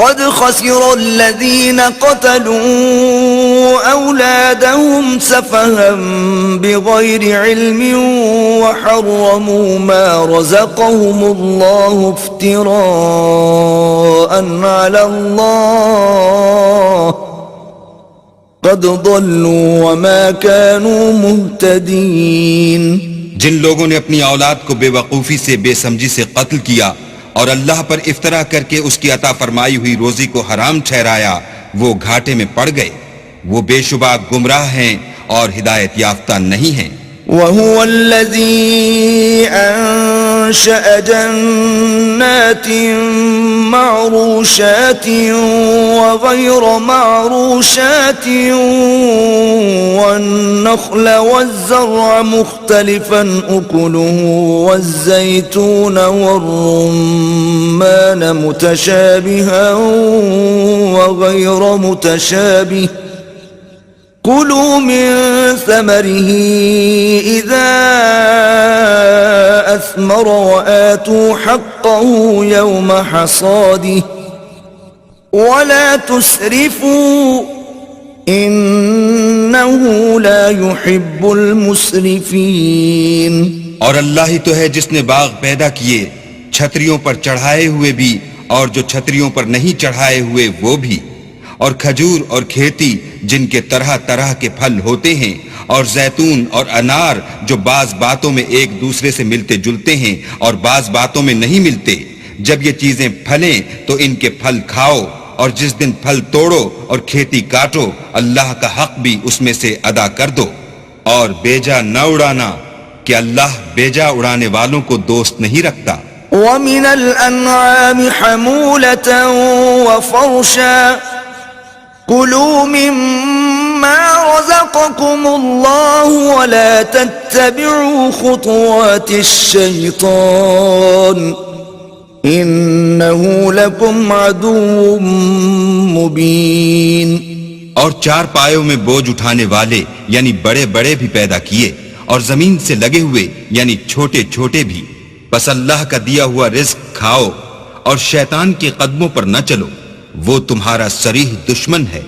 قد خسر الذين قتلوا أولادهم سفها بغير علم وحرموا ما رزقهم الله افتراء على الله قد ضلوا وما كانوا مهتدين. جن لوگوں نے اپنی اولاد کو بے وقوفی سے بے سمجھی سے قتل کیا اور اللہ پر افطرا کر کے اس کی عطا فرمائی ہوئی روزی کو حرام ٹھہرایا، وہ گھاٹے میں پڑ گئے، وہ بے شبہ گمراہ ہیں اور ہدایت یافتہ نہیں ہیں. وَهُوَ الَّذِي أَنشَأَ جَنَّاتٍ مَّعْرُوشَاتٍ وَغَيْرَ مَعْرُوشَاتٍ وَالنَّخْلَ وَالزَّرْعَ مُخْتَلِفًا أُكُلُهُ وَالزَّيْتُونَ وَالرُّمَّانَ مُتَشَابِهًا وَغَيْرَ مُتَشَابِهٍ كُلُوا مِن ثَمَرِهِ إِذَا أَثْمَرَ وَآتُوا حَقَّهُ يَوْمَ حَصَادِهِ وَلَا تُسْرِفُوا إِنَّهُ لَا يُحِبُّ الْمُسْرِفِينَ. اور اللہ ہی تو ہے جس نے باغ پیدا کیے، چھتریوں پر چڑھائے ہوئے بھی اور جو چھتریوں پر نہیں چڑھائے ہوئے وہ بھی، اور کھجور اور کھیتی جن کے طرح طرح کے پھل ہوتے ہیں، اور زیتون اور انار جو بعض باتوں میں ایک دوسرے سے ملتے جلتے ہیں اور بعض باتوں میں نہیں ملتے. جب یہ چیزیں پھلیں تو ان کے پھل کھاؤ، اور جس دن پھل توڑو اور کھیتی کاٹو اللہ کا حق بھی اس میں سے ادا کر دو، اور بیجا نہ اڑانا کہ اللہ بیجا اڑانے والوں کو دوست نہیں رکھتا. وَمِنَ الْأَنْعَامِ حَمُولَةً وَفَرْشًا كُلُوا مِمَّا رَزَقَكُمُ اللَّهُ وَلَا تَتَّبِعُوا خُطُوَاتِ الشَّيْطَانِ إِنَّهُ لَكُمْ عَدُوٌّ مُبِينٌ. اور چار پایوں میں بوجھ اٹھانے والے یعنی بڑے بڑے بھی پیدا کیے، اور زمین سے لگے ہوئے یعنی چھوٹے چھوٹے بھی. بس اللہ کا دیا ہوا رزق کھاؤ اور شیطان کے قدموں پر نہ چلو، وہ تمہارا صریح دشمن ہے.